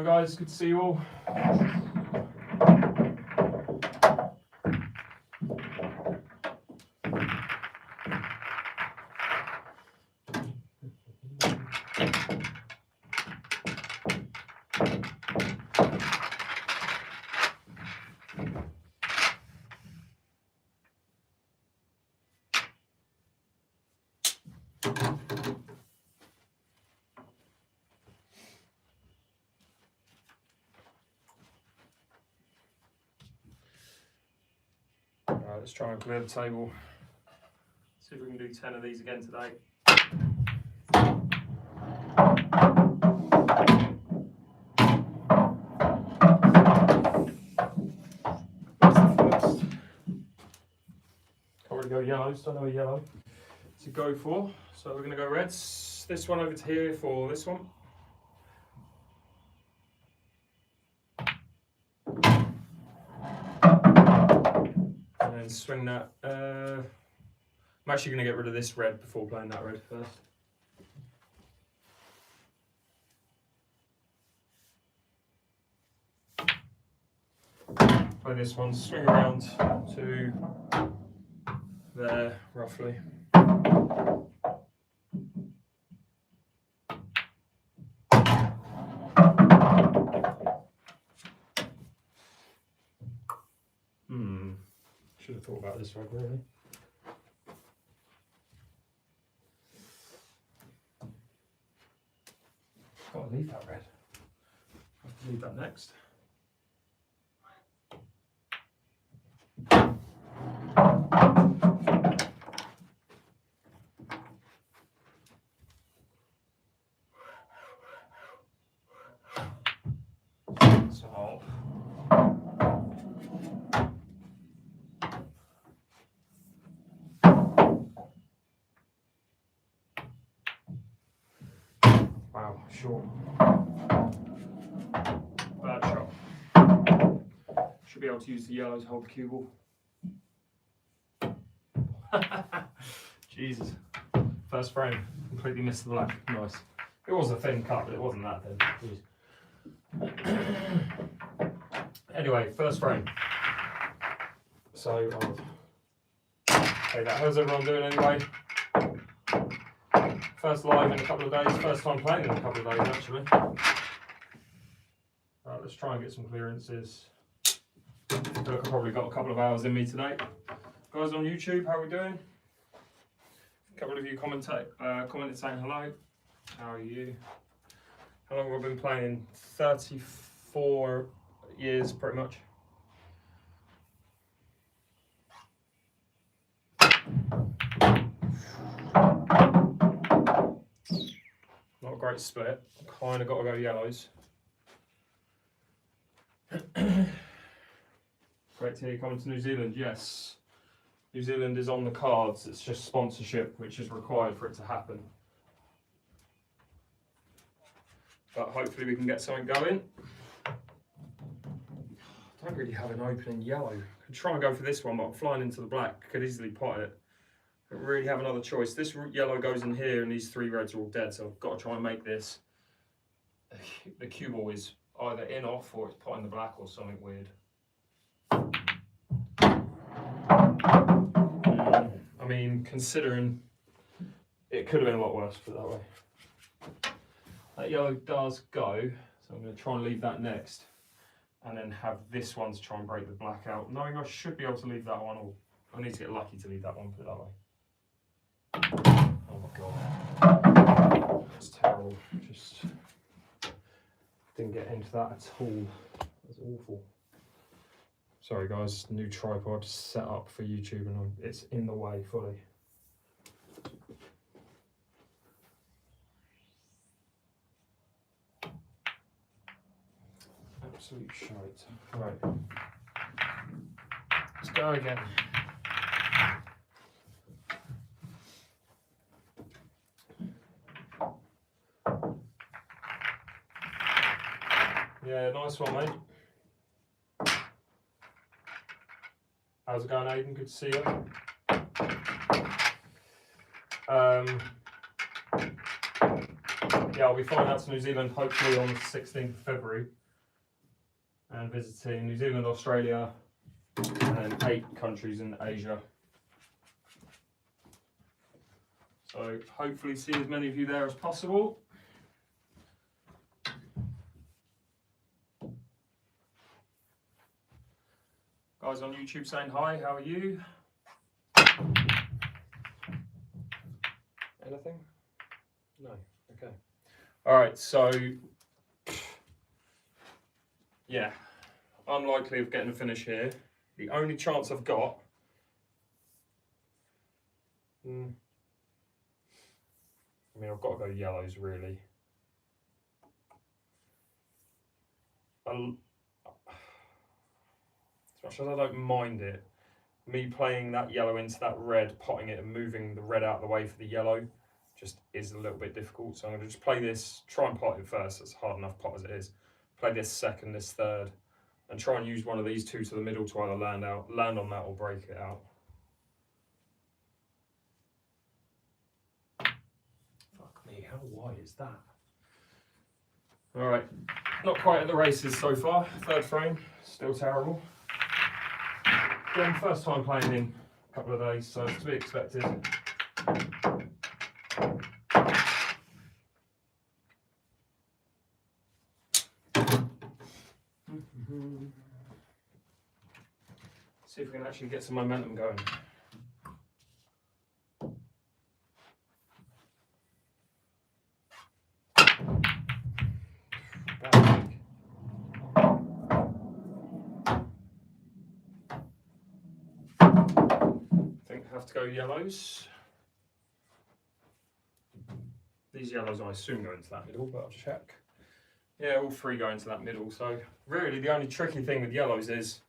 going, guys? Good to see you all. Right, let's try and clear the table. See if we can do 10 of these again today. Already go yellows, don't know a yellow to go for, so we're going to go reds. This one over to here for this one. And then swing that. I'm actually going to get rid of this red before playing that red first. Play this one, swing around to there roughly. Should have thought about this red really. Gotta leave that red. Have to leave that next. So wow, short. Bad shot. Should be able to use the yellow to hold the cue ball. Jesus. First frame, completely missed the black. Nice. It was a thin cut, but it wasn't that thin. Jeez. Anyway, first frame. So hey, how's everyone doing anyway? First live in a couple of days, first time playing in a couple of days actually. Right, let's try and get some clearances. I feel like I've probably got a couple of hours in me today. Guys on YouTube, how are we doing? A couple of you commented saying hello. How are you? How long have I been playing? 34 years pretty much. Not a great split. Kind of got to go yellows. Great to hear you coming to New Zealand. Yes, New Zealand is on the cards. It's just sponsorship which is required for it to happen. But hopefully we can get something going. I don't really have an opening yellow. I could try and go for this one, but I'm flying into the black. Could easily pot it. I don't really have another choice. This yellow goes in here and these three reds are all dead, so I've got to try and make this. The cue ball is either in off or it's potting the black or something weird. I mean, considering it could have been a lot worse, put it that way. That yellow does go, so I'm going to try and leave that next. And then have this one to try and break the black out. Knowing I should be able to leave that one, or I need to get lucky to leave that one, put it that way. Oh my god. That's terrible. Just didn't get into that at all. That's awful. Sorry guys, new tripod set up for YouTube and it's in the way fully. Absolute shite. Right. Let's go again. Yeah, nice one, mate. How's it going, Aiden? Good to see you. yeah, I'll be flying out to New Zealand hopefully on the 16th of February and visiting New Zealand, Australia, and 8 countries in Asia. So hopefully see as many of you there as possible. Guys on YouTube saying hi, how are you? Anything? No, okay. All right, so yeah, unlikely of getting a finish here. The only chance I've got, I mean, I've got to go yellows really. As much as I don't mind it, me playing that yellow into that red, potting it and moving the red out of the way for the yellow just is a little bit difficult. So I'm going to just play this, try and pot it first, it's a hard enough pot as it is. Play this second, this third, and try and use one of these two to the middle to either land on that or break it out. Fuck me, how wide is that? Alright, not quite at the races so far. Third frame, still terrible. Again, first time playing in a couple of days, so it's to be expected. See if we can actually get some momentum going. Have to go yellows. These yellows I assume go into that middle, but I'll check. Yeah, all 3 go into that middle. So really the only tricky thing with yellows is,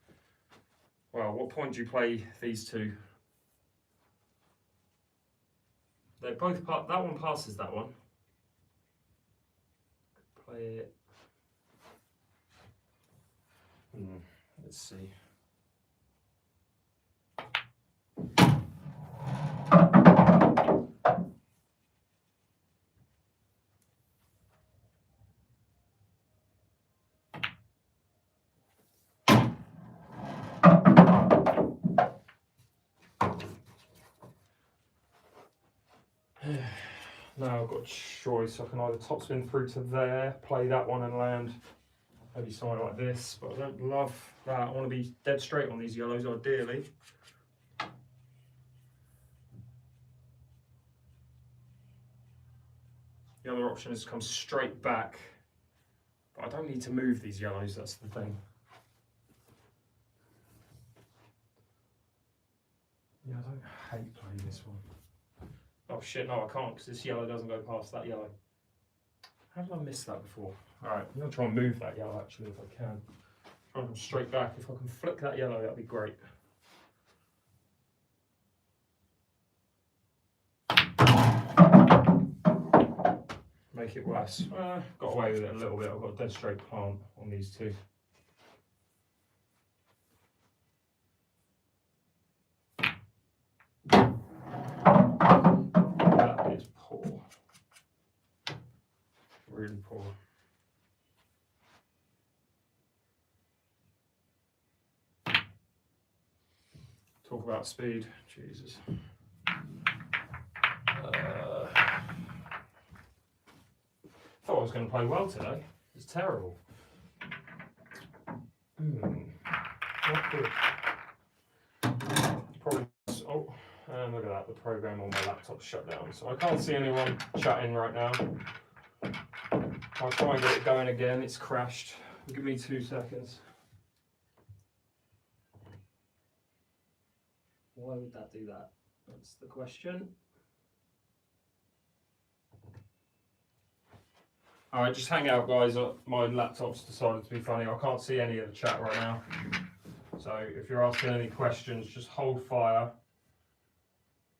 well, what point do you play these two? They both that one passes that one. Play it. Let's see. Now I've got a choice. I can either topspin through to there, play that one and land maybe somewhere like this, but I don't love that. I want to be dead straight on these yellows ideally. The other option is to come straight back, but I don't need to move these yellows, that's the thing. Yeah, I don't hate playing this one. Oh shit, no I can't because this yellow doesn't go past that yellow. How did I miss that before? Alright, I'm going to try and move that yellow actually if I can. Try and come straight back. If I can flick that yellow, that'd be great. Make it worse. Got away with it a little bit. I've got a dead straight plant on these two. That is poor. Really poor. Talk about speed. Jesus. Thought I was going to play well today. It's terrible. Not good. Probably. Oh, and look at that. The program on my laptop's shut down, so I can't see anyone chatting right now. I'll try and get it going again. It's crashed. Give me 2 seconds. Why would that do that? That's the question. Alright, just hang out guys, my laptop's decided to be funny. I can't see any of the chat right now. So if you're asking any questions, just hold fire.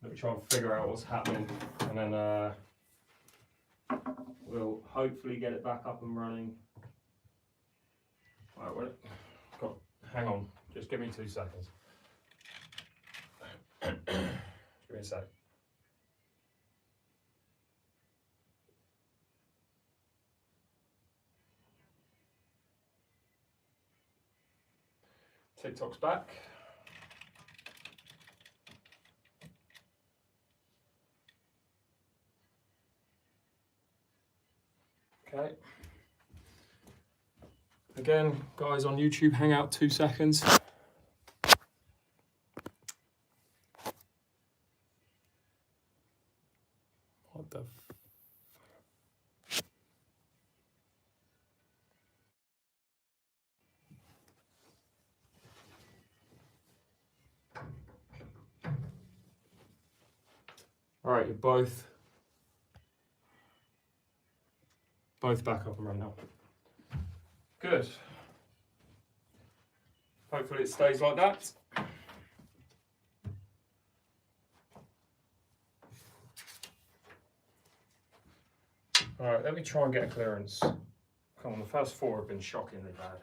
Let me try and figure out what's happening. And then we'll hopefully get it back up and running. Alright, hang on, just give me 2 seconds. Give me a sec. TikTok's back. Okay. Again, guys on YouTube, hang out 2 seconds. What the All right, you're both back up and running now. Good. Hopefully it stays like that. All right, let me try and get a clearance. Come on, the first 4 have been shockingly bad.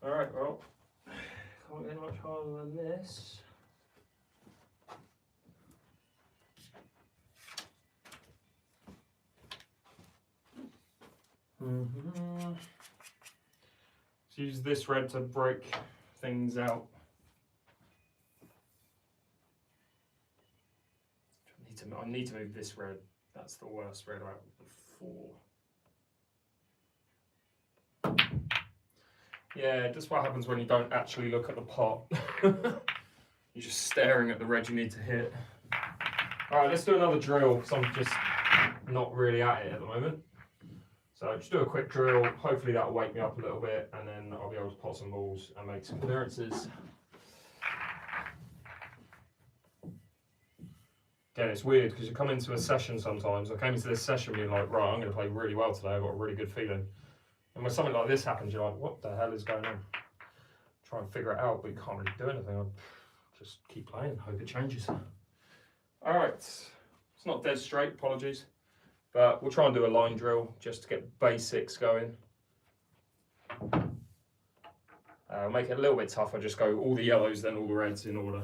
All right, well, can't get much harder than this. Let's use this red to break things out. I need to move this red. That's the worst red out of the 4. Yeah, just what happens when you don't actually look at the pot. You're just staring at the red you need to hit. All right, let's do another drill because I'm just not really at it at the moment. So just do a quick drill. Hopefully that'll wake me up a little bit, and then I'll be able to pot some balls and make some clearances. Again, it's weird because you come into a session sometimes. I came into this session being like, right, I'm going to play really well today. I've got a really good feeling. And when something like this happens, you're like, what the hell is going on? Try and figure it out, but you can't really do anything. I'll just keep playing, hope it changes. All right, it's not dead straight, apologies. But we'll try and do a line drill just to get basics going. Make it a little bit tougher, just go all the yellows, then all the reds in order.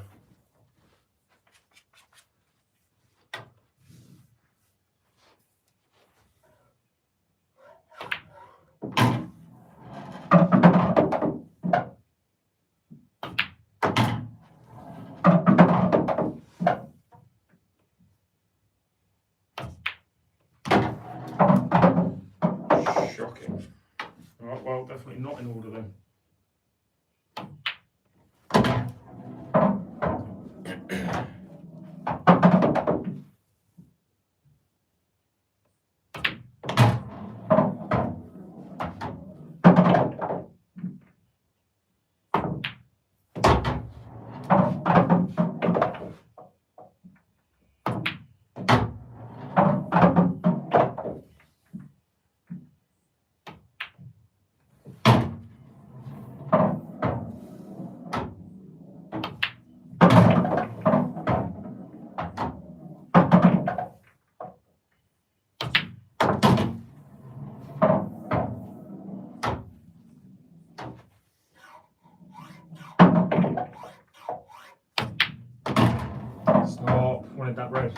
Shocking. All right, well, definitely not in order then. Stop, wanted that red.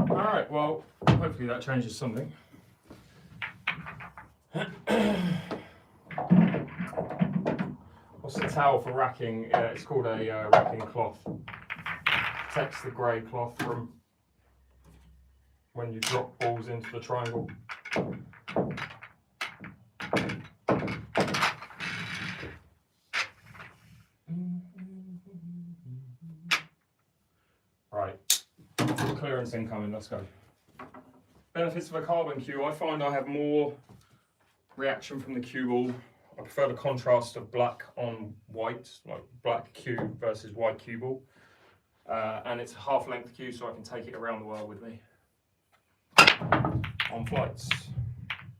Alright, well, hopefully that changes something. What's the towel for racking? It's called a racking cloth. Protects the grey cloth from when you drop balls into the triangle. Right, clearance incoming, let's go. Benefits of a carbon cue, I find I have more reaction from the cue ball. I prefer the contrast of black on white, like black cue versus white cue ball. And it's a half length cue, so I can take it around the world with me. On flights.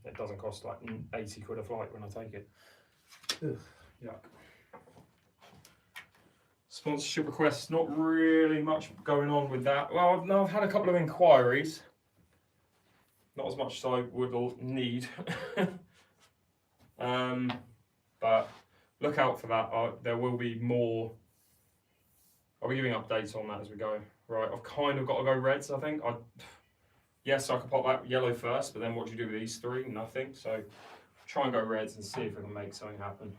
It doesn't cost like 80 quid a flight when I take it. Ugh, yuck. Sponsorship requests, not really much going on with that. Well, I've had a couple of inquiries. Not as much as I would need. But but look out for that. There will be more. I'll be giving updates on that as we go. Right, I've kind of got to go reds, I think. Yes, I could pop that yellow first, but then what do you do with these three? Nothing. So try and go reds and see if I can make something happen.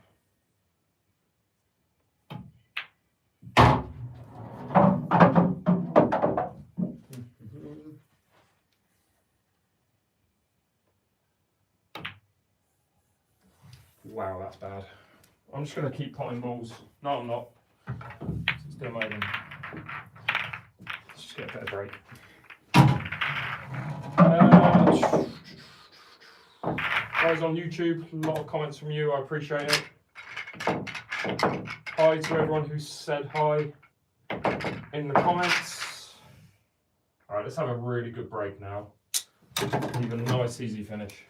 Wow, that's bad. I'm just going to keep potting balls. No, I'm not. It's still amazing. Let's just get a better break. Guys on YouTube, a lot of comments from you. I appreciate it. Hi to everyone who said hi in the comments. All right, let's have a really good break now. Leave a nice, easy finish.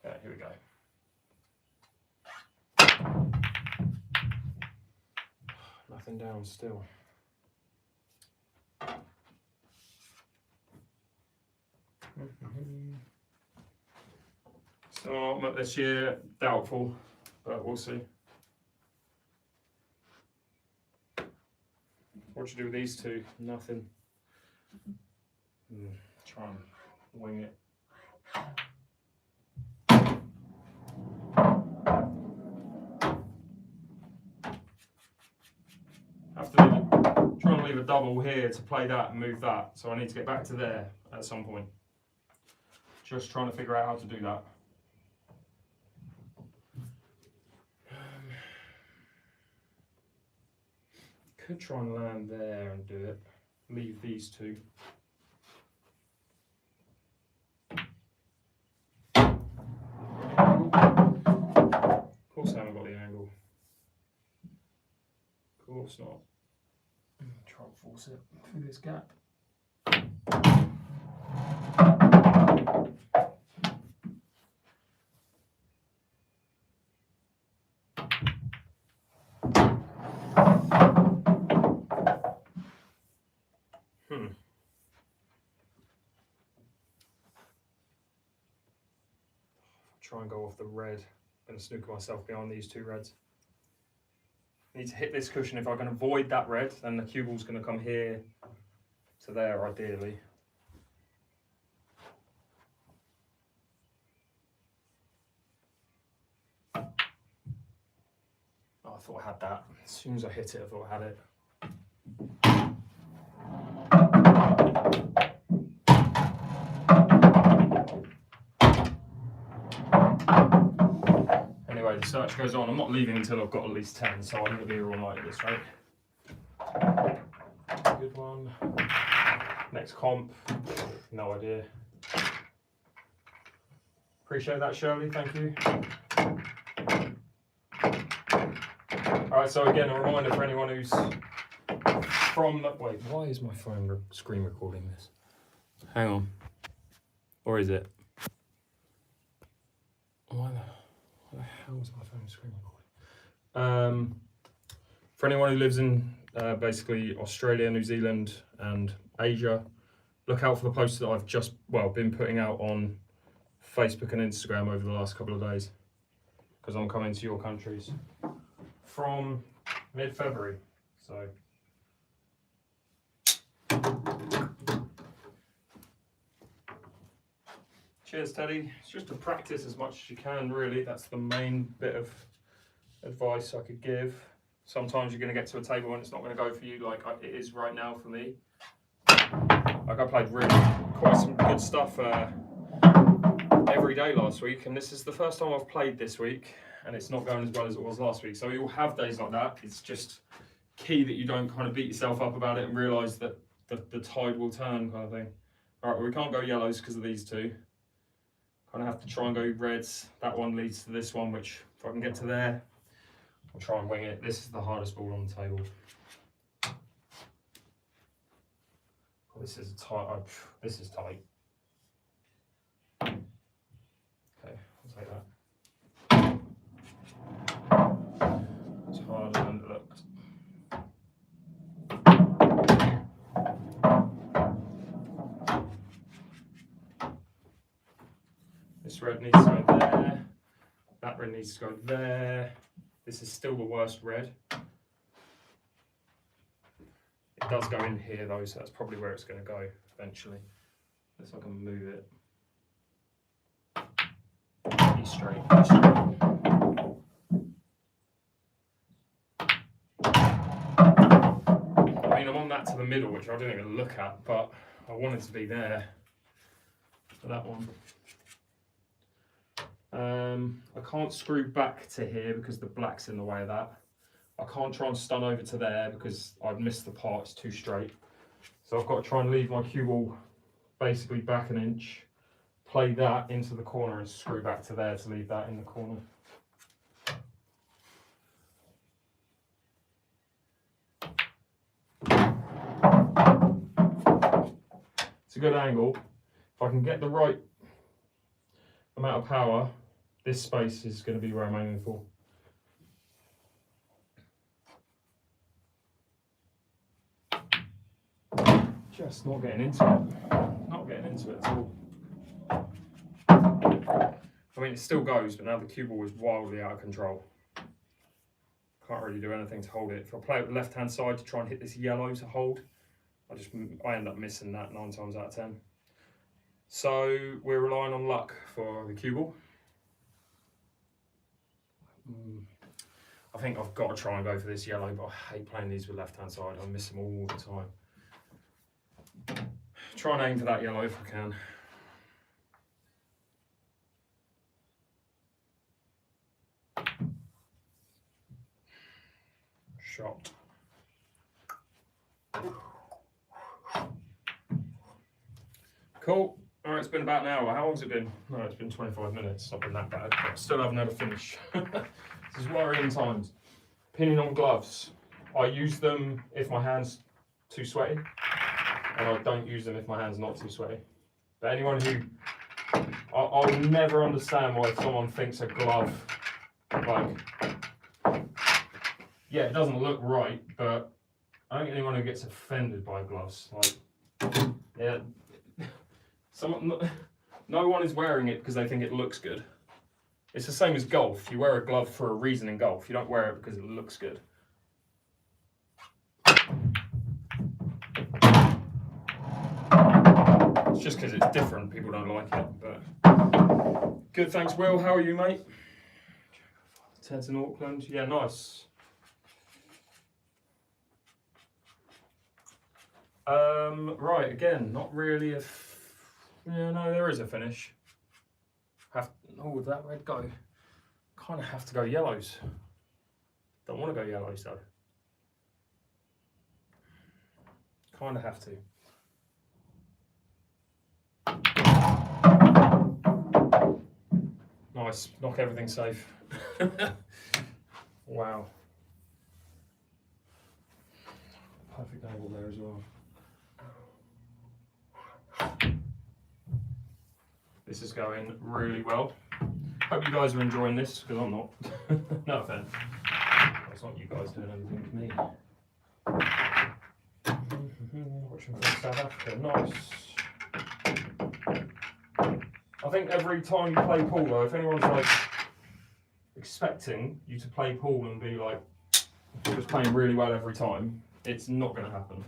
Okay, here we go. Nothing down still. So this year, doubtful, but we'll see. What do you do with these two? Nothing. Try and wing it. Have to try and leave a double here to play that and move that. So I need to get back to there at some point. Just trying to figure out how to do that. Could try and land there and do it. Leave these two. Of course I haven't got the angle. Of course not. Try and force it through this gap. Try and go off the red. I'm going to snooker myself behind these two reds. I need to hit this cushion. If I can avoid that red, then the cue ball's going to come here to there, ideally. Oh, I thought I had that. As soon as I hit it, I thought I had it. Anyway, the search goes on. I'm not leaving until I've got at least 10, so I'm going to be here all night at this rate. Good one. Next comp, no idea. Appreciate that, Shirley, thank you. Alright, so again, a reminder for anyone who's from the... Wait, why is my phone screen recording this? Hang on. Or is it? Why the hell is my phone screen recording? For anyone who lives in basically Australia, New Zealand and Asia, look out for the posts that I've just, been putting out on Facebook and Instagram over the last couple of days, because I'm coming to your countries from mid-February, so. Cheers, Teddy. It's just to practice as much as you can, really. That's the main bit of advice I could give. Sometimes you're going to get to a table and it's not going to go for you like it is right now for me. Like I played quite some good stuff every day last week, and this is the first time I've played this week, and it's not going as well as it was last week. So you'll have days like that. It's just key that you don't kind of beat yourself up about it and realise that the tide will turn, kind of thing. All right, well, we can't go yellows because of these two. Kind of have to try and go reds. That one leads to this one, which if I can get to there, I'll try and wing it. This is the hardest ball on the table. Oh, this is tight. This is tight. Okay, I'll take that. It's harder than it looked. This red needs to go there. That red needs to go there. This is still the worst red. It does go in here though, so that's probably where it's going to go eventually. Unless I can move it. Be straight, be straight. I mean, I'm on that to the middle, which I didn't even look at, but I wanted to be there for that one. I can't screw back to here because the black's in the way of that. I can't try and stun over to there because I'd missed the part, it's too straight. So I've got to try and leave my cue ball basically back an inch, play that into the corner and screw back to there to leave that in the corner. It's a good angle. If I can get the right amount of power, this space is going to be where I'm aiming for. Just not getting into it. Not getting into it at all. I mean, it still goes, but now the cue ball is wildly out of control. Can't really do anything to hold it. If I play it with the left-hand side to try and hit this yellow to hold, I end up missing that 9 times out of 10. So we're relying on luck for the cue ball. I think I've got to try and go for this yellow, but I hate playing these with left-hand side. I miss them all the time. Try and aim for that yellow if I can. Shot. Cool. Alright, it's been about an hour. How long's it been? No, it's been 25 minutes. It's not been that bad, but I still haven't had a finish. This is worrying times. Pinning on gloves. I use them if my hand's too sweaty, and I don't use them if my hand's not too sweaty. But anyone who... I'll never understand why someone thinks a glove, like... Yeah, it doesn't look right, but I don't get anyone who gets offended by gloves. Like, yeah... No one is wearing it because they think it looks good. It's the same as golf. You wear a glove for a reason in golf. You don't wear it because it looks good. It's just because it's different. People don't like it. But good, thanks, Will. How are you, mate? Ted's in Auckland. Yeah, nice. Right, again, not really a... Yeah, no, there is a finish. Oh, would that red go? Kind of have to go yellows. Don't want to go yellows though. Kind of have to. Nice, knock everything safe. Wow. Perfect angle there as well. This is going really well. Hope you guys are enjoying this, because I'm not. No offense. It's not you guys doing anything to me. Watching from South Africa, nice. I think every time you play pool though, if anyone's like expecting you to play pool and be like just playing really well every time, it's not going to happen.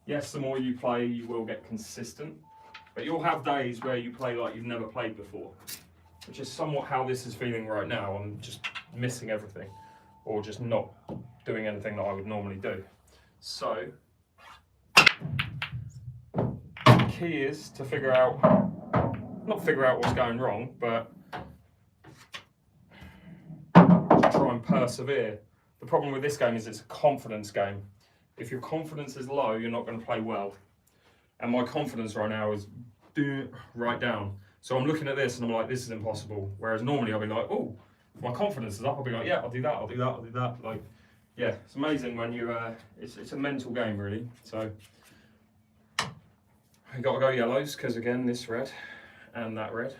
Yes, the more you play, you will get consistent. But you'll have days where you play like you've never played before, which is somewhat how this is feeling right now. I'm just missing everything, or just not doing anything that I would normally do. So, the key is to figure out, not figure out what's going wrong, but to try and persevere. The problem with this game is it's a confidence game. If your confidence is low, you're not going to play well. And my confidence right now is right down. So I'm looking at this and I'm like, this is impossible. Whereas normally I'll be like, oh, if my confidence is up, I'll be like, yeah, I'll do that, I'll do that, I'll do that. Like, yeah, it's amazing when you, it's a mental game really. So I got to go yellows because again, this red and that red.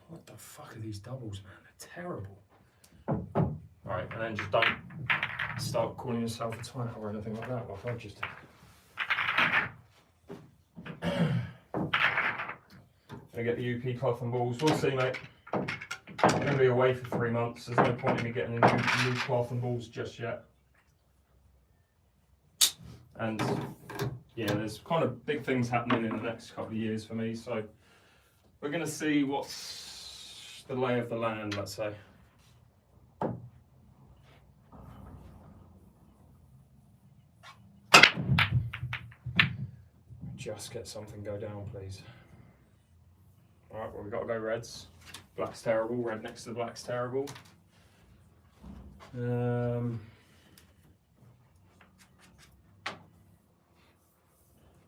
What the fuck are these doubles, man? They're terrible. Right, and then just don't start calling yourself a twat or anything like that, like I just did. Gonna get the UP cloth and balls. We'll see, mate. I'm gonna be away for 3 months. There's no point in me getting a new cloth and balls just yet. And yeah, there's kind of big things happening in the next couple of years for me, so we're gonna see what's the lay of the land, let's say. Just get something go down, please. All right, well, we've got to go reds. Black's terrible, red next to the black's terrible.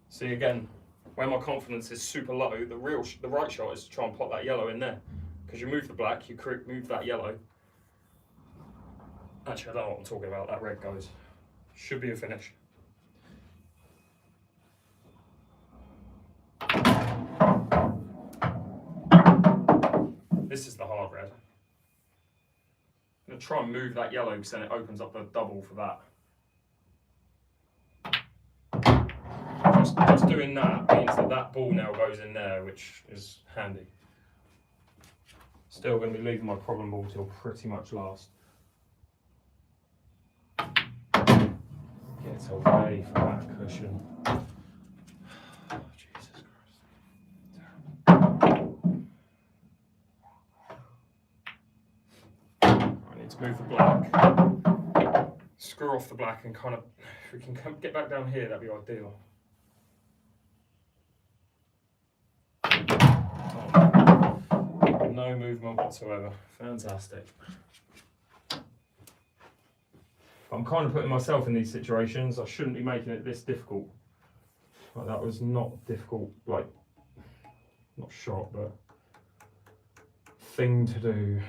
See, again, when my confidence is super low, the right shot is to try and plot that yellow in there. Because you move the black, you move that yellow. Actually, I don't know what I'm talking about, that red goes. Should be a finish. This is the hard red. I'm going to try and move that yellow because then it opens up the double for that. Just doing that means that that ball now goes in there, which is handy. Still going to be leaving my problem ball till pretty much last. Get away from that cushion. Jesus Christ. Terrible. I need to move the black. Screw off the black and kind of, if we can get back down here, that'd be ideal. No movement whatsoever. Fantastic. I'm kind of putting myself in these situations. I shouldn't be making it this difficult. Like, that was not difficult, like, not shot, but thing to do.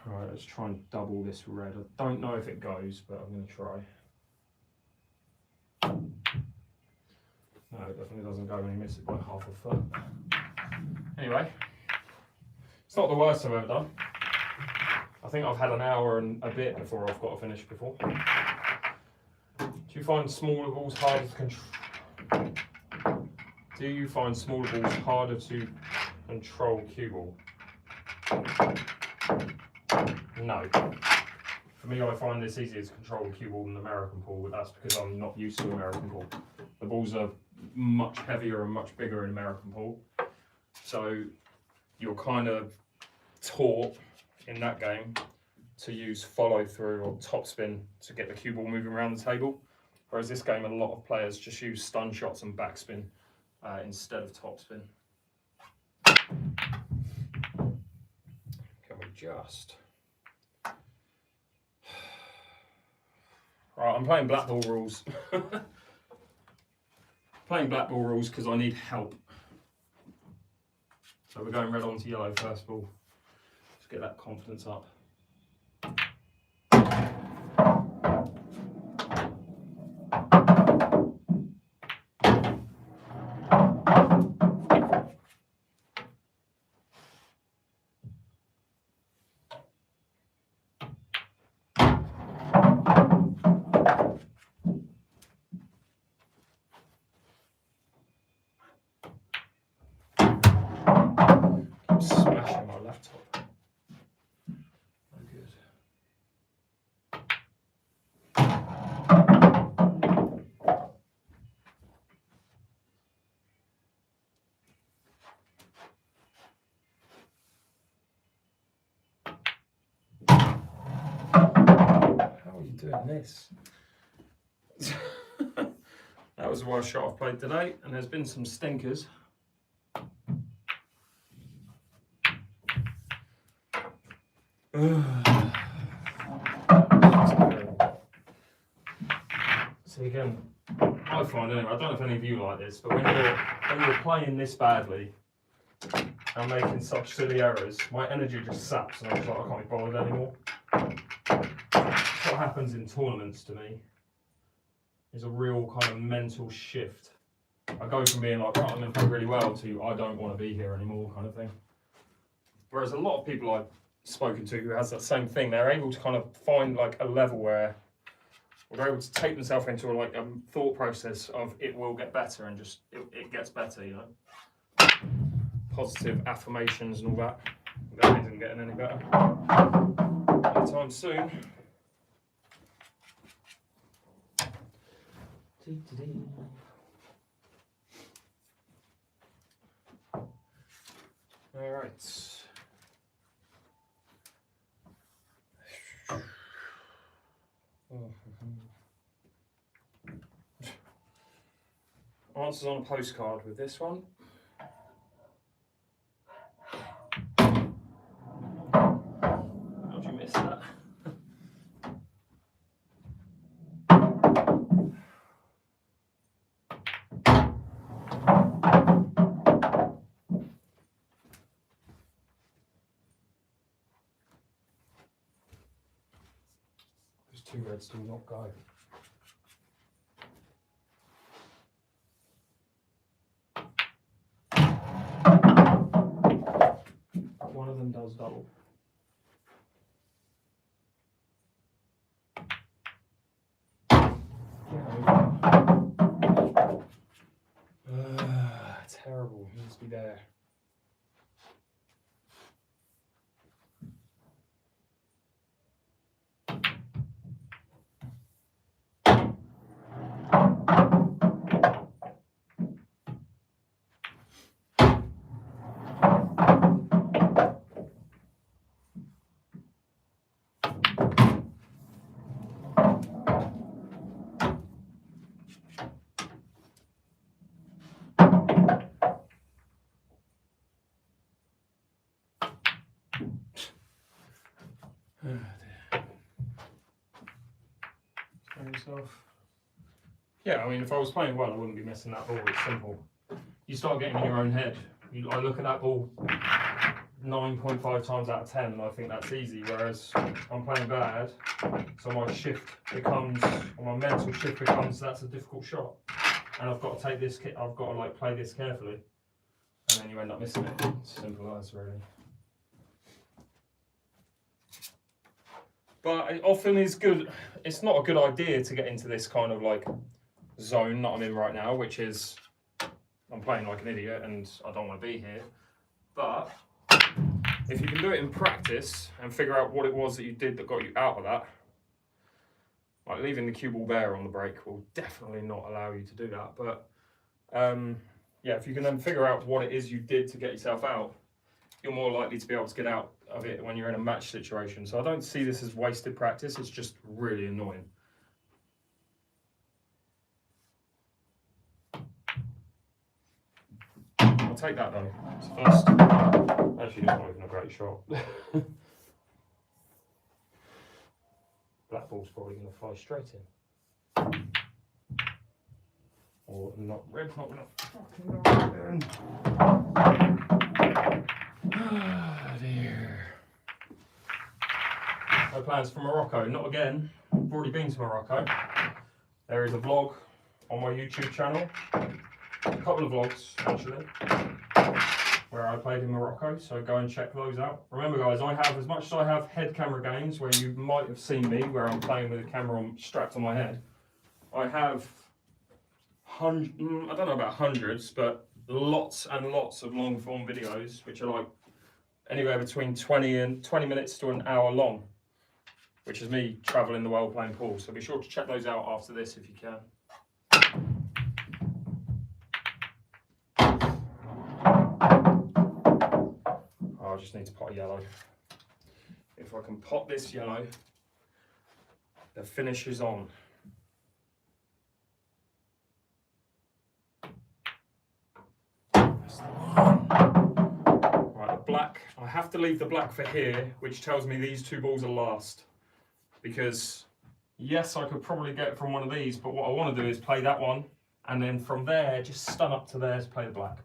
All right, let's try and double this red. I don't know if it goes, but I'm going to try. No, it definitely doesn't go when you miss it by half a foot. Anyway. It's not the worst I've ever done. I think I've had an hour and a bit before I've got to finish before. Do you find smaller balls harder to control? Do you find smaller balls harder to control cue ball? No. For me, I find this easier to control the cue ball than the American ball, but that's because I'm not used to American ball. The balls are much heavier and much bigger in American ball. So you're kind of taught in that game to use follow through or topspin to get the cue ball moving around the table. Whereas this game, a lot of players just use stun shots and backspin instead of topspin. Can we just... Right, I'm playing black ball rules. Playing black ball rules because I need help. So we're going red onto yellow first of all. Let's get that confidence up. Smashing my laptop. No good. How are you doing this? That was the worst shot I've played today, and there's been some stinkers. See, again, I find anyway, I don't know if any of you like this, but when you're playing this badly and making such silly errors, my energy just saps and I'm just like, I can't be bothered anymore. What happens in tournaments to me is a real kind of mental shift. I go from being like, right, I'm going to play really well to I don't want to be here anymore kind of thing. Whereas a lot of people I spoken to who has that same thing. They're able to kind of find like a level where they're able to take themselves into like a thought process of it will get better, and just it gets better, you know. Positive affirmations and all that. That isn't getting any better anytime soon. All right. Answers on a postcard with this one. How'd you miss that? Those two reds do not go. One of them does double. Terrible, he needs to be there. Yeah, I mean, if I was playing well, I wouldn't be missing that ball. It's simple. You start getting in your own head. I look at that ball 9.5 times out of 10, and I think that's easy. Whereas I'm playing bad, so my shift becomes, or my mental shift becomes, that's a difficult shot, and I've got to take this. I've got to like play this carefully, and then you end up missing it. Simple as, really. But it often is good. It's not a good idea to get into this kind of like zone that I'm in right now, which is I'm playing like an idiot and I don't want to be here. But if you can do it in practice and figure out what it was that you did that got you out of that, like leaving the cue ball bare on the break will definitely not allow you to do that. But yeah, if you can then figure out what it is you did to get yourself out, you're more likely to be able to get out of it when you're in a match situation. So I don't see this as wasted practice, it's just really annoying. I'll take that though. It's first. Actually, it's not even a great shot. Black ball's probably going to fly straight in. Or not, red's not going to fucking go in. Ah, dear. No plans for Morocco. Not again. I've already been to Morocco. There is a vlog on my YouTube channel. A couple of vlogs, actually, where I played in Morocco, so go and check those out. Remember guys, I have, as much as I have head camera games where you might have seen me, where I'm playing with a camera strapped on my head, I have, I don't know about hundreds, but lots and lots of long form videos, which are like anywhere between 20 minutes to an hour long, which is me traveling the world playing pool. So be sure to check those out after this if you can. I just need to pot a yellow. If I can pot this yellow, the finish is on. That's the one. Right, the black. I have to leave the black for here, which tells me these two balls are last. Because, yes, I could probably get from one of these, but what I want to do is play that one, and then from there, just stun up to there to play the black.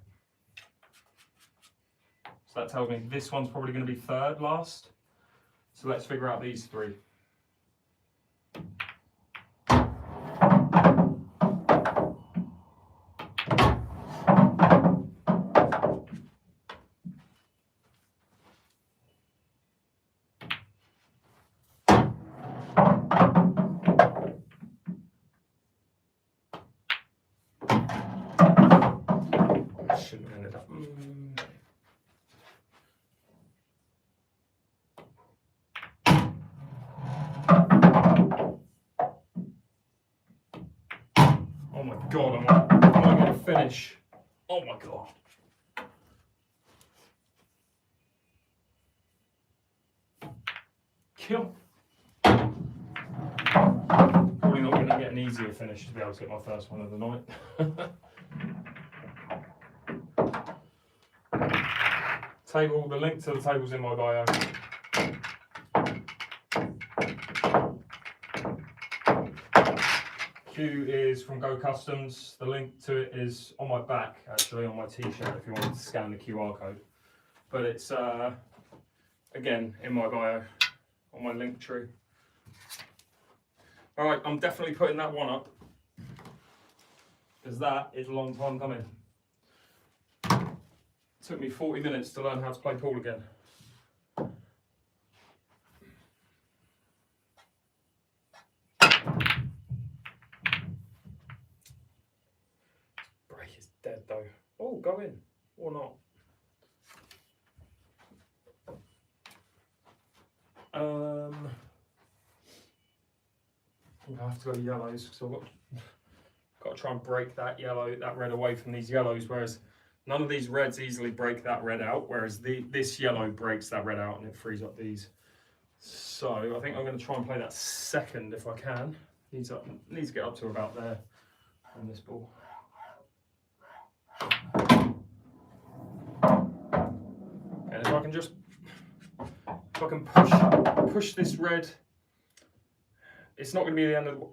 So that tells me this one's probably going to be third last. So let's figure out these three. finish. Oh my God. Kill. Probably not going to get an easier finish to be able to get my first one of the night. Table, the link to the table's in my bio. Q is from Go Customs. The link to it is on my back, actually, on my t-shirt if you want to scan the QR code. But it's, again, in my bio, on my Linktree. All right, I'm definitely putting that one up, because that is a long time coming. It took me 40 minutes to learn how to play pool again. Break is dead though. Oh, go in, or not. I have to go yellows, because I've got to try and break that red away from these yellows, whereas none of these reds easily break that red out, whereas this yellow breaks that red out and it frees up these. So I think I'm going to try and play that second if I can. Needs to get up to about there on this ball. And if I can just, push this red, it's not going to be the end of the...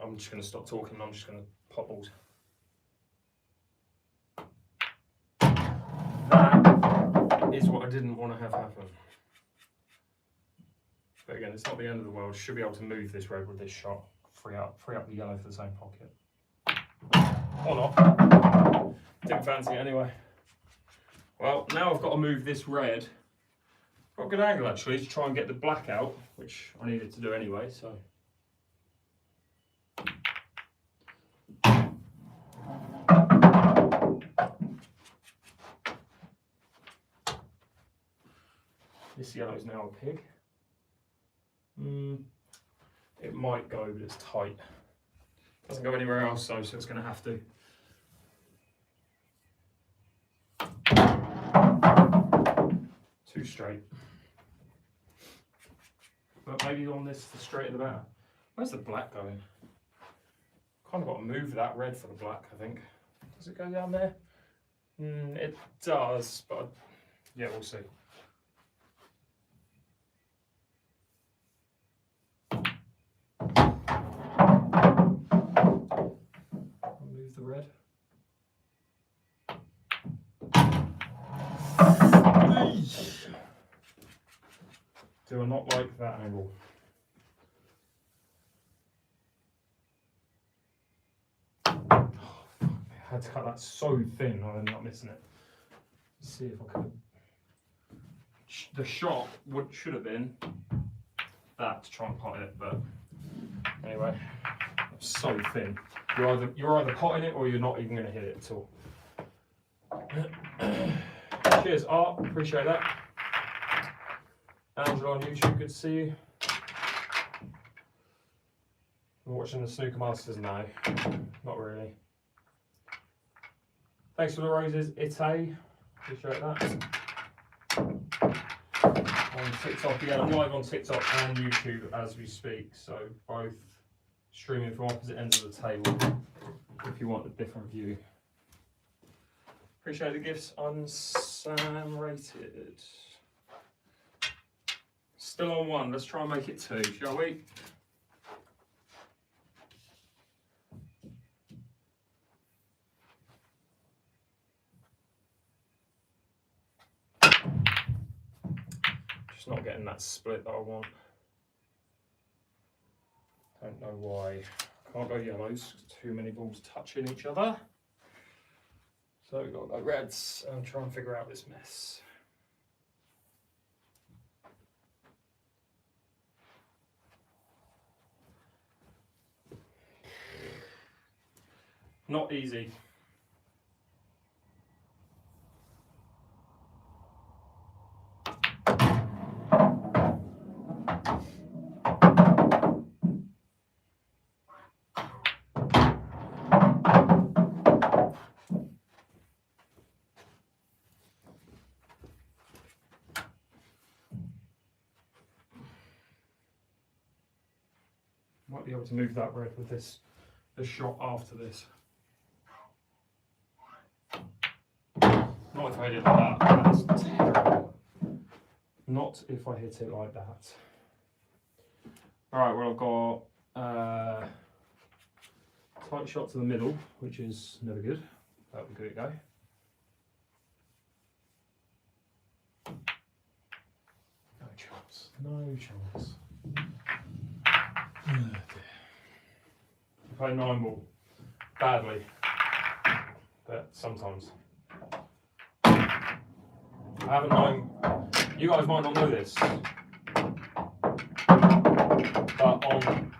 I'm just going to stop talking, I'm just going to pop balls. That is what I didn't want to have happen. But again, it's not the end of the world. Should be able to move this red with this shot. Free up the yellow for the same pocket. Or not. Didn't fancy it anyway. Well, now I've got to move this red. Got a good angle actually to try and get the black out, which I needed to do anyway, so. This yellow is now a pig. It might go, but it's tight. Doesn't go anywhere else though, so it's going to have to. Too straight. But maybe on this, the straighter the better. Where's the black going? Kind of got to move that red for the black, I think. Does it go down there? It does, but yeah, we'll see. Move the red. Do I not like that angle? Oh, I had to cut that so thin, I ended up missing it. Let's see if I could. The shot should have been that to try and pot it, but anyway, it's so thin. You're either potting it or you're not even going to hit it at all. Cheers, Art. Appreciate that. Angela on YouTube, good to see you. I'm watching the Snooker Masters now. Not really. Thanks for the roses, 𝐬𝐿𝐫𝐷𝐸. Appreciate that. On TikTok, yeah, I'm live on TikTok and YouTube as we speak, so both streaming from opposite ends of the table if you want a different view. Appreciate the gifts. Sam rated. Still on one. Let's try and make it two, shall we? Just not getting that split that I want. Don't know why. Can't go yellows. Too many balls touching each other. So we've got to go reds and try and figure out this mess. Not easy. might be able to move that red with this shot after this. Not if I hit it like that. That's terrible. Not if I hit it like that. Alright, well I've got tight shot to the middle, which is never good. That'll be good to go. No chance. No chance. I play 9 ball badly, but sometimes. I haven't known, you guys might not know this, but on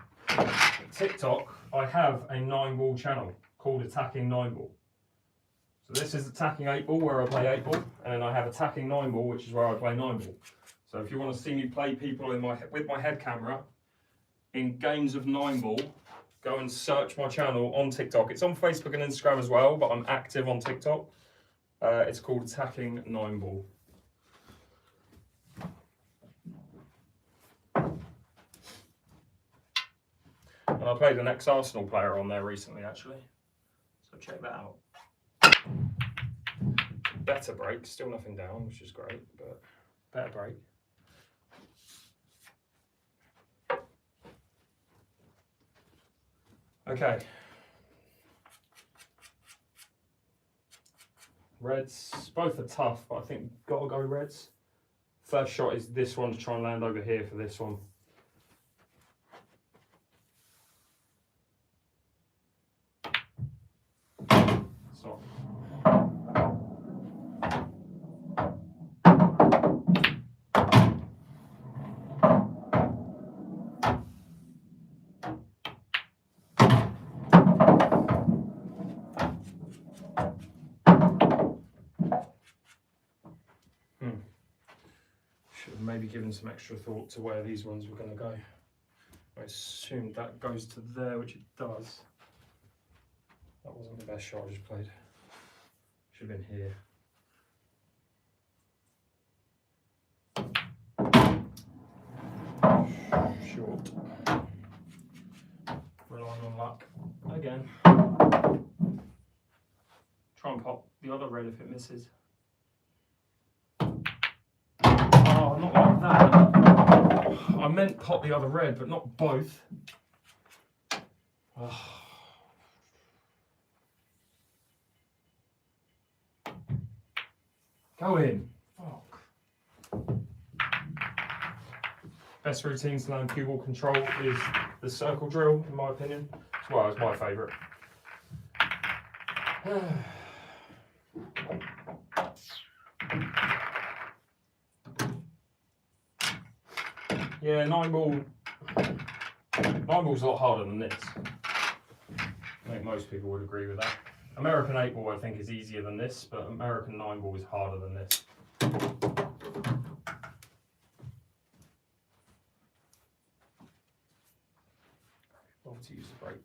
TikTok I have a 9 ball channel called Attacking 9 Ball. So this is Attacking 8 Ball where I play 8 ball, and then I have Attacking 9 Ball, which is where I play 9 ball. So if you want to see me play people with my head camera in games of 9 ball, go and search my channel on TikTok. It's on Facebook and Instagram as well, but I'm active on TikTok. It's called Attacking 9 Ball. And I played an ex-Arsenal player on there recently, actually. So check that out. Better break, still nothing down, which is great, but better break. Okay. Reds, both are tough, but I think gotta go reds. First shot is this one to try and land over here for this one. So. Should have maybe given some extra thought to where these ones were going to go. I assumed that goes to there, which it does. That wasn't the best shot I just played. Should have been here. Short. Relying on luck again. Try and pop the other red if it misses. Oh, not like that. I meant pop the other red, but not both. Oh. Go in. Fuck. Best routines to learn cue ball control is the circle drill, in my opinion. Well, it's my favourite. Yeah, 9 ball's a lot harder than this. I think most people would agree with that. American 8 ball I think is easier than this, but American 9 ball is harder than this. Love to use the brake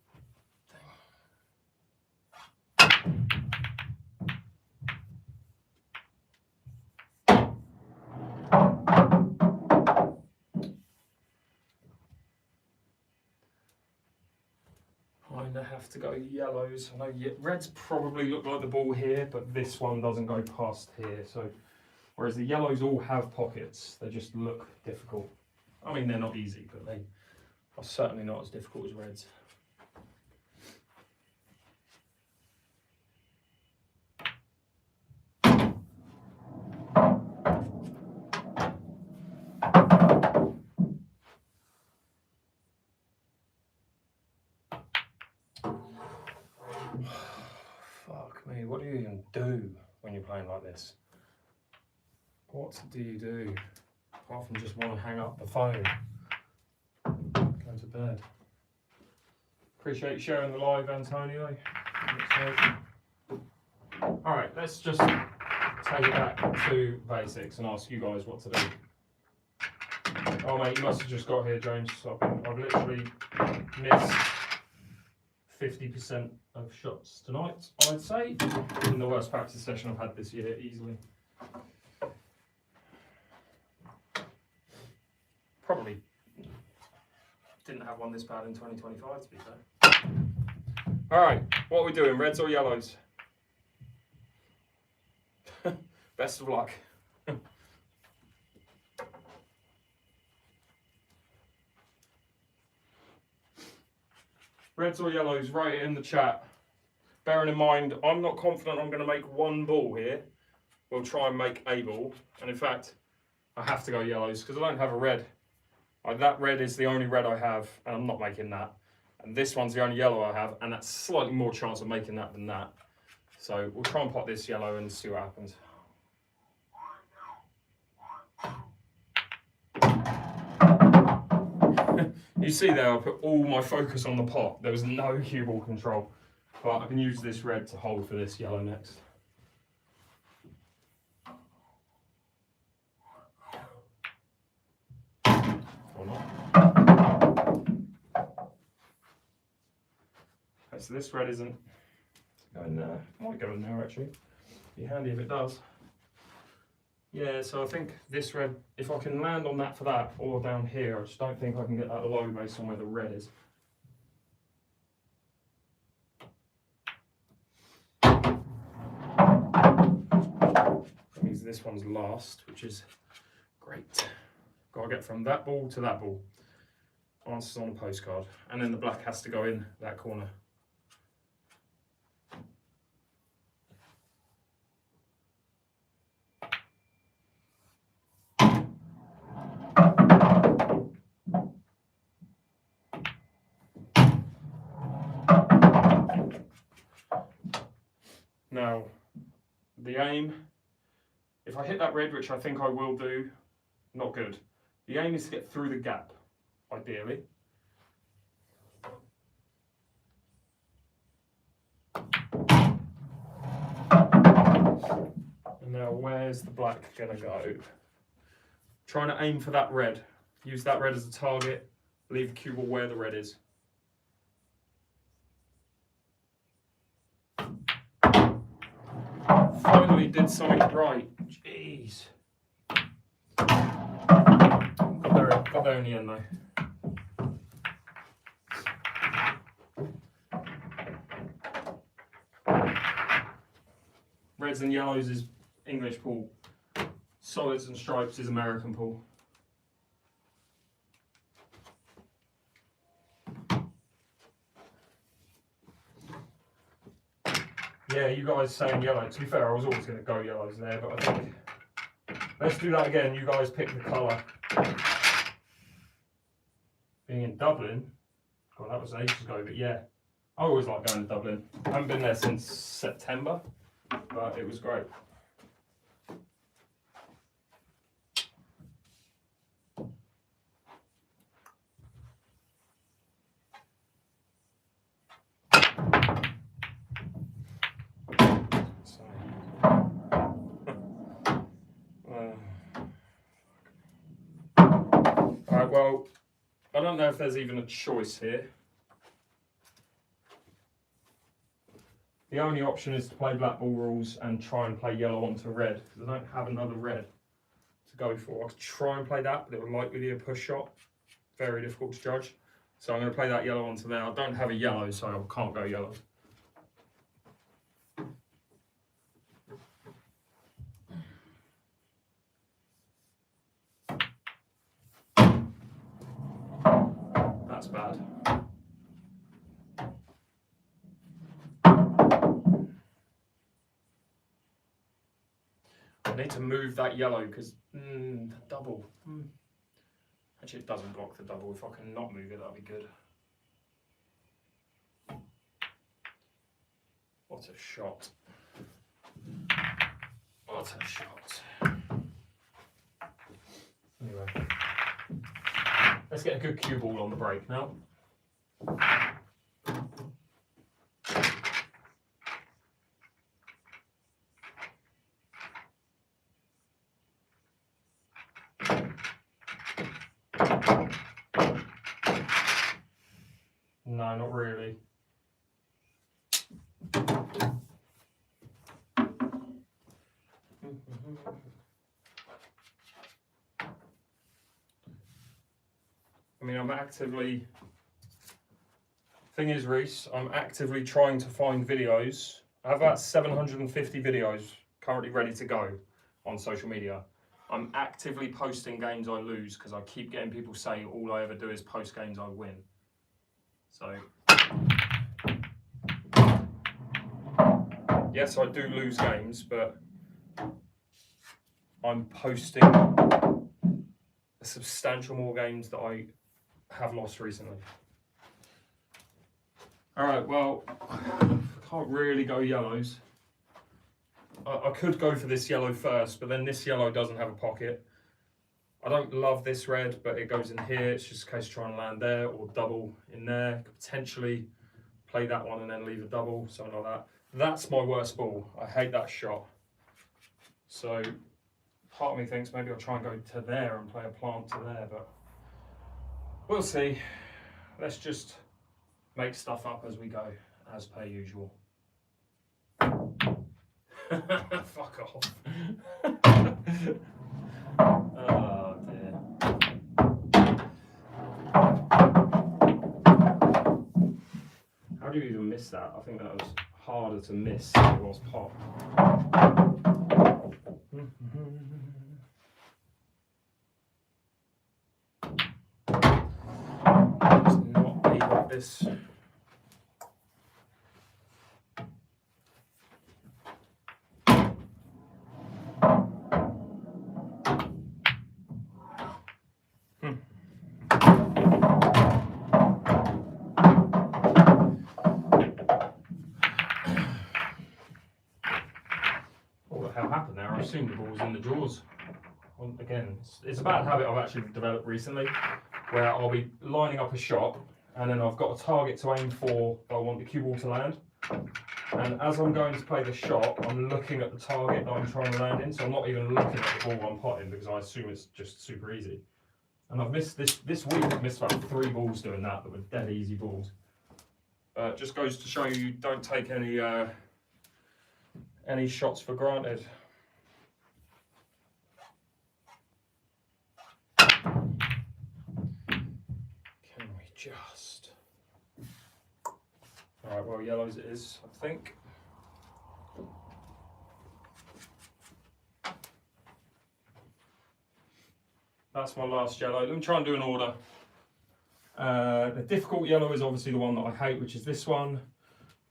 thing. I have to go yellows. I know reds probably look like the ball here, but this one doesn't go past here. So, whereas the yellows all have pockets, they just look difficult. I mean, they're not easy, but they are certainly not as difficult as reds. Fuck me, what do you even do when you're playing like this? What do you do? Apart from just want to hang up the phone. Go to bed. Appreciate you sharing the live, Antonio. Alright, let's just take it back to basics and ask you guys what to do. Oh mate, you must have just got here, James. I've literally missed 50% of shots tonight, I'd say. In the worst practice session I've had this year, easily. Probably didn't have one this bad in 2025, to be fair. All right, what are we doing, reds or yellows? Best of luck. Reds or yellows, write it in the chat. Bearing in mind, I'm not confident I'm going to make one ball here. We'll try and make a ball. And in fact, I have to go yellows because I don't have a red. That red is the only red I have, and I'm not making that. And this one's the only yellow I have, and that's slightly more chance of making that than that. So we'll try and pot this yellow and see what happens. You see there, I put all my focus on the pot. There was no cue ball control. But I can use this red to hold for this yellow next. Or not. Okay, so this red isn't going there. Might go in there actually. Be handy if it does. Yeah, so I think this red, if I can land on that for that, or down here, I just don't think I can get that low based on where the red is. That means this one's last, which is great. Got to get from that ball to that ball. Answers on a postcard. And then the black has to go in that corner. Now, the aim, if I hit that red, which I think I will do, not good. The aim is to get through the gap, ideally. And now, where's the black gonna go? Trying to aim for that red. Use that red as a target. Leave the cue ball where the red is. Finally did something right. Jeez. Got there in the end though. Reds and yellows is English pool. Solids and stripes is American pool. Yeah, you guys saying yellow. To be fair, I was always going to go yellows there, but I think let's do that again. You guys pick the colour. Being in Dublin, God, that was ages ago, but yeah, I always like going to Dublin. I haven't been there since September, but it was great. Alright, well, I don't know if there's even a choice here. The only option is to play black ball rules and try and play yellow onto red, because I don't have another red to go for. I could try and play that, but it would likely be a push shot. Very difficult to judge. So I'm going to play that yellow onto there. I don't have a yellow, so I can't go yellow. That's bad. I need to move that yellow because the double. Actually, it doesn't block the double. If I can not move it, that'd be good. What a shot. What a shot. Anyway. Let's get a good cue ball on the break now. No, not really. I mean, I'm actively... Thing is, Reese, I'm actively trying to find videos. I have about 750 videos currently ready to go on social media. I'm actively posting games I lose because I keep getting people saying all I ever do is post games I win. So, yes, I do lose games, but I'm posting a substantial more games that I have lost recently. Alright, well, I can't really go yellows. I could go for this yellow first, but then this yellow doesn't have a pocket. I don't love this red, but it goes in here. It's just a case of trying to land there or double in there. Could potentially play that one and then leave a double, something like that. That's my worst ball. I hate that shot. So part of me thinks maybe I'll try and go to there and play a plant to there, but we'll see. Let's just make stuff up as we go, as per usual. Fuck off. Oh dear. How do you even miss that? I think that was harder to miss than it was pop. Just not be like this. I assume the ball's in the drawers. Well, again, it's a bad habit I've actually developed recently, where I'll be lining up a shot and then I've got a target to aim for that I want the cue ball to land. And as I'm going to play the shot, I'm looking at the target that I'm trying to land in, so I'm not even looking at the ball I'm potting because I assume it's just super easy. And I've missed this week, I've missed about 3 balls doing that were dead easy balls. It just goes to show you don't take any shots for granted. Just. Alright, well, yellows it is, I think. That's my last yellow. Let me try and do an order. The difficult yellow is obviously the one that I hate, which is this one.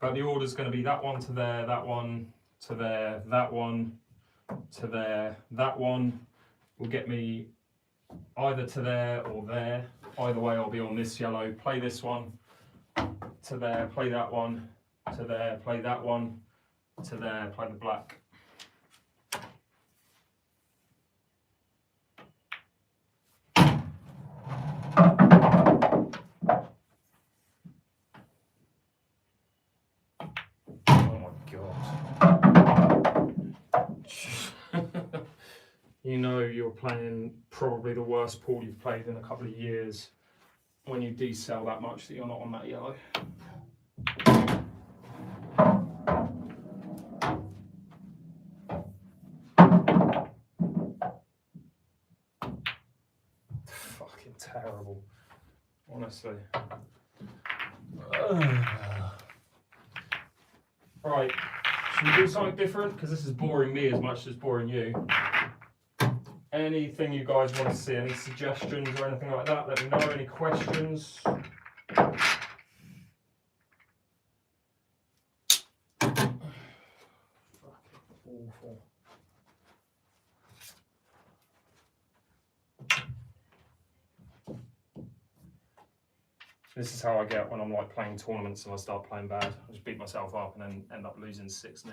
But the order is going to be that one to there, that one to there, that one to there, that one will get me either to there or there. Either way, I'll be on this yellow. Play this one to there, play that one to there, play that one to there, play the black. Oh my God. You know you're playing probably the worst pool you've played in a couple of years when you decel that much that you're not on that yellow. Fucking terrible, honestly. Right, should we do something different? Because this is boring me as much as boring you. Anything you guys want to see, any suggestions or anything like that, let me know. Any questions? Fucking awful. This is how I get when I'm like playing tournaments and I start playing bad. I just beat myself up and then end up losing 6-0.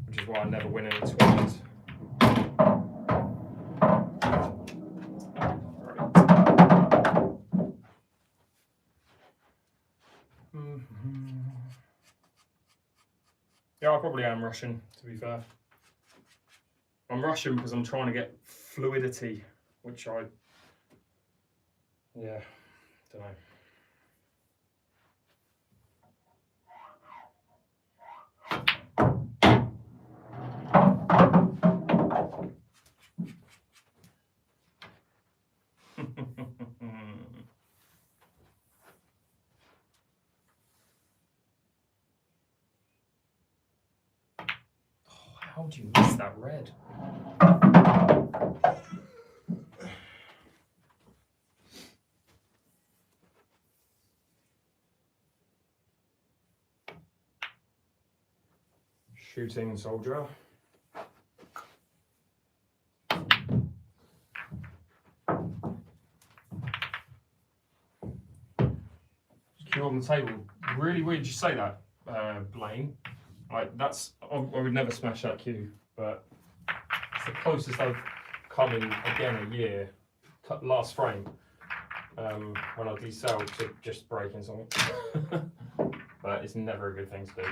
Which is why I never win any tournaments. Yeah, I probably am rushing, to be fair. I'm rushing because I'm trying to get fluidity, which don't know. How do you miss that red? Shooting soldier. Cue on the table. Really weird you say that, Blaine. Like that's, I would never smash that cue, but it's the closest I've come in again a year. Last frame, when I decelled to just breaking something. But it's never a good thing to do.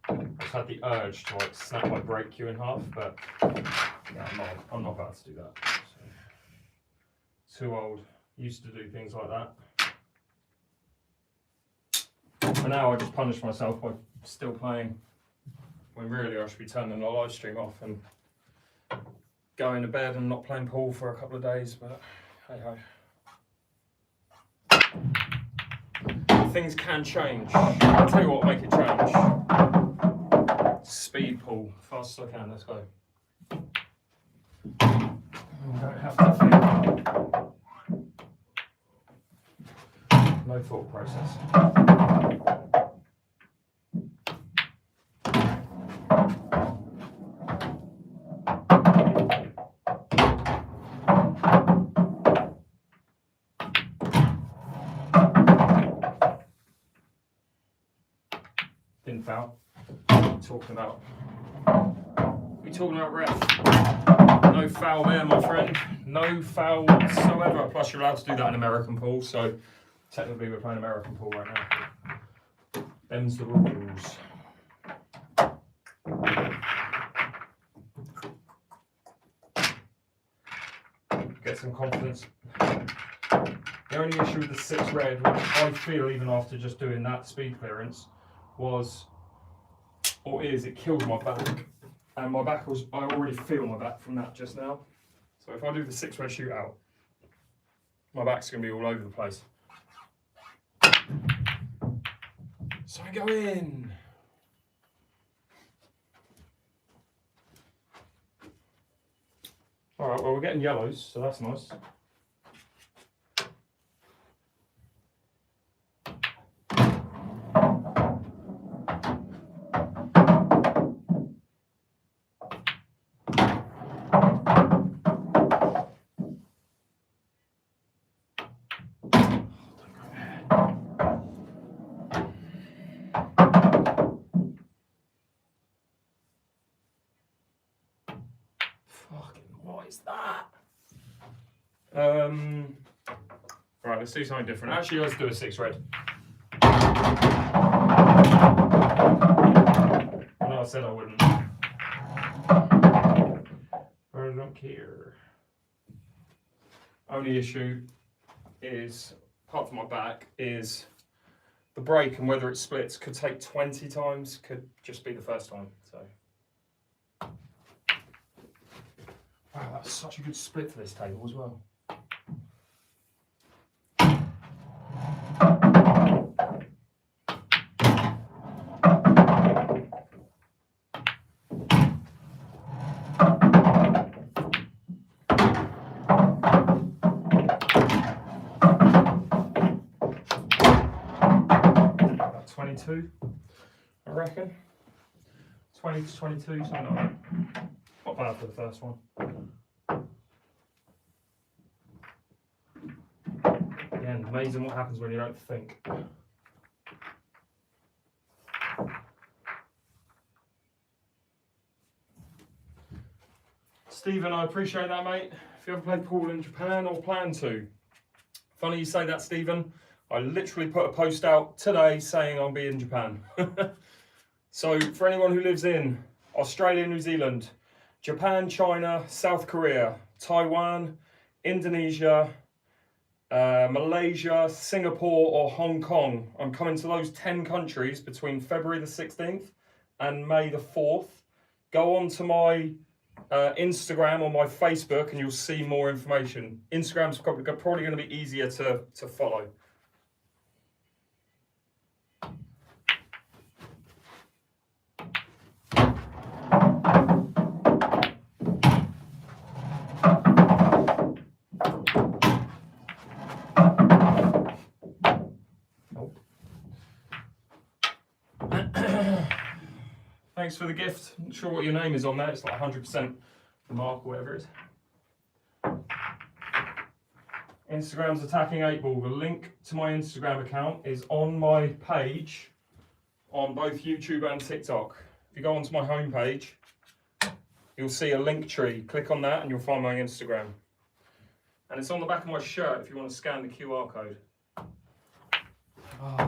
I just had the urge to like snap my brake cue in half, but yeah, I'm not about to do that. So, too old. Used to do things like that. And now I just punish myself by still playing, when really I should be turning the live stream off and going to bed and not playing pool for a couple of days, but hey ho. Things can change. I'll tell you what will make it change. Speed pool, fast as I can, let's go. I don't have to think. No thought process. Didn't foul. We're talking about ref. No foul there, my friend. No foul whatsoever. Plus, you're allowed to do that in American pool, so technically we're playing American pool right now. Them's the rules. Get some confidence. The only issue with the 6 red, which I feel even after just doing that speed clearance, was, or is, it killed my back. And my back was, I already feel my back from that just now. So if I do the 6 red shootout, my back's going to be all over the place. So I go in. All right, well, we're getting yellows, so that's nice. What is that? Right, let's do something different. Actually, let's do a 6 red. I know I said I wouldn't. But I don't care. Only issue is, apart from my back, is the brake and whether it splits could take 20 times, could just be the first time. So. Wow, that's such a good split for this table as well. About 22, I reckon. 20 to 22, something like that. Not bad for the first one. Again, amazing what happens when you don't think. Stephen, I appreciate that, mate. If you ever played pool in Japan or plan to. Funny you say that, Stephen. I literally put a post out today saying I'll be in Japan. So for anyone who lives in Australia, New Zealand, Japan, China, South Korea, Taiwan, Indonesia, Malaysia, Singapore or Hong Kong. I'm coming to those 10 countries between February the 16th and May the 4th. Go on to my Instagram or my Facebook and you'll see more information. Instagram's probably going to be easier to follow. thanks for the gift. I'm not sure what your name is on there. It's like 100% mark or whatever it is. Instagram's @𝐸𝐴𝐵𝐴LL. The link to my Instagram account is on my page on both YouTube and TikTok. If you go onto my homepage, you'll see a link tree. Click on that and you'll find my Instagram. And it's on the back of my shirt if you want to scan the QR code. Oh,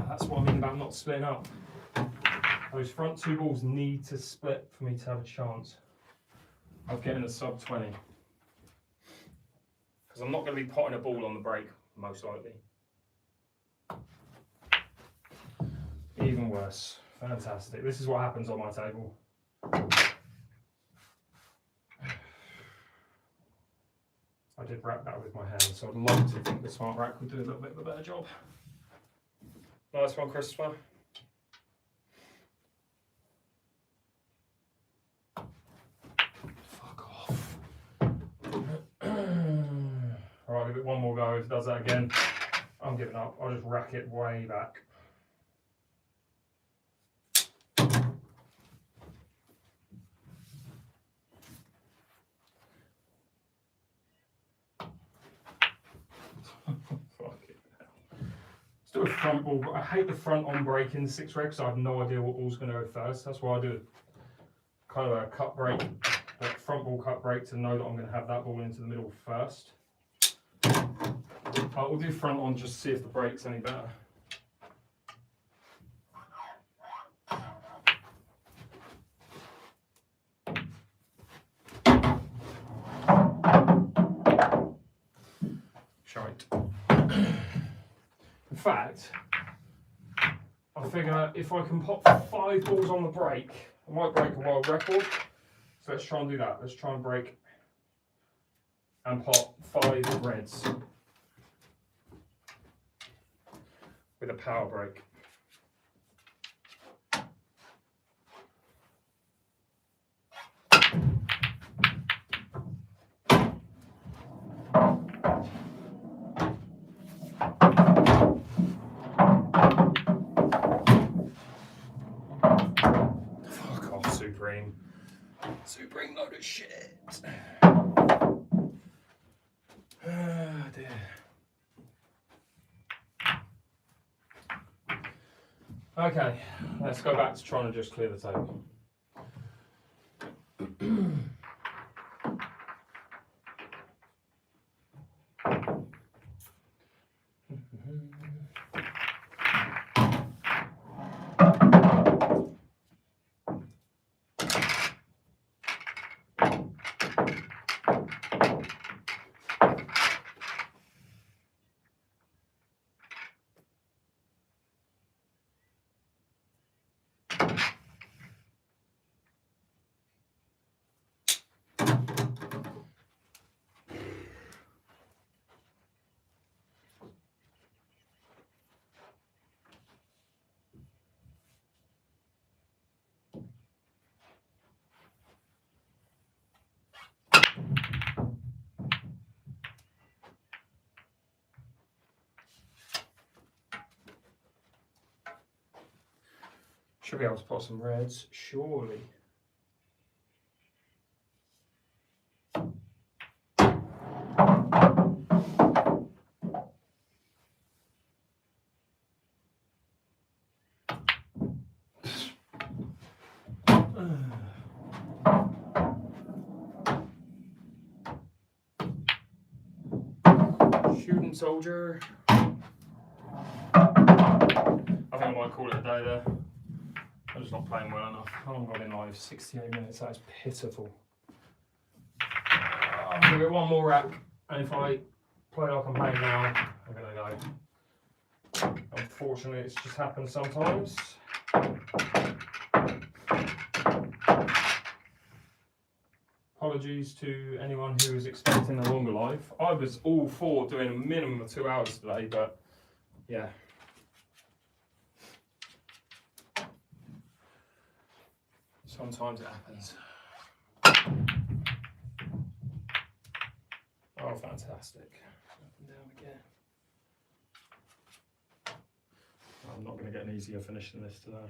that's what I mean about not splitting up. Those front two balls need to split for me to have a chance of getting a sub 20. Because I'm not going to be potting a ball on the break, most likely. Even worse. Fantastic. This is what happens on my table. I did wrap that with my hands, so I'd like to think the smart rack would do a little bit of a better job. Nice one, Christopher. Fuck off. Alright, give it one more go. If it does that again, I'm giving up. I'll just rack it way back. Do a front ball, but I hate the front on break in the 6 reg, so I have no idea what ball's going to go first. That's why I do kind of a cut break, like front ball cut break, to know that I'm going to have that ball into the middle first. But we'll do front on just to see if the break's any better. Shite. In fact, I figure if I can pop 5 balls on the break, I might break a world record. So let's try and do that. Let's try and break and pop 5 reds with a power break. Supreme load of shit. Oh dear. Okay, let's go back to trying to just clear the table. Should be able to put some reds, surely. Shooting soldier. I think I might call it a day there. I'm just not playing well enough. How long have I been live? 68 minutes, that is pitiful. I'm going to get one more rack, and if I play like I'm playing now, I'm going to go. Unfortunately, it's just happened sometimes. Apologies to anyone who was expecting a longer live. I was all for doing a minimum of 2 hours today, but yeah. Sometimes it happens. Oh, fantastic. Up and down again. I'm not going to get an easier finish than this today.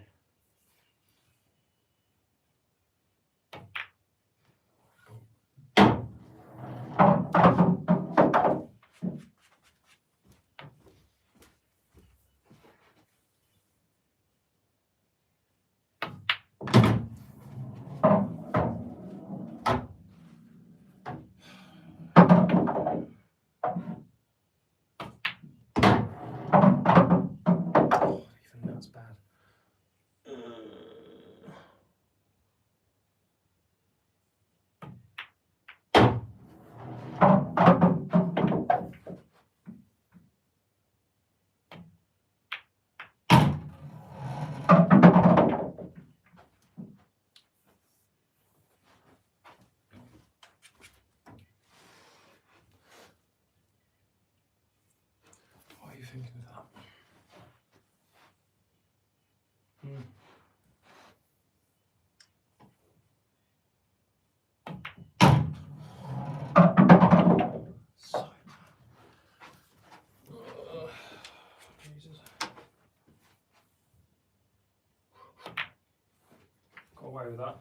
away with that.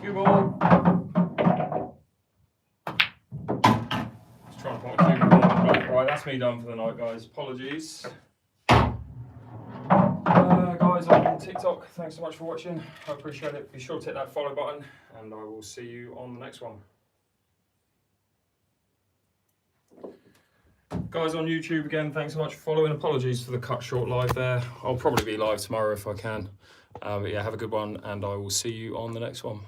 Cue ball. Just trying to put my cue ball on the block. Right, that's me done for the night, guys. Apologies. Guys on TikTok, thanks so much for watching. I appreciate it. Be sure to hit that follow button, and I will see you on the next one. Guys on YouTube, again, thanks so much for following. Apologies for the cut short live there. I'll probably be live tomorrow if I can. But yeah, have a good one, and I will see you on the next one.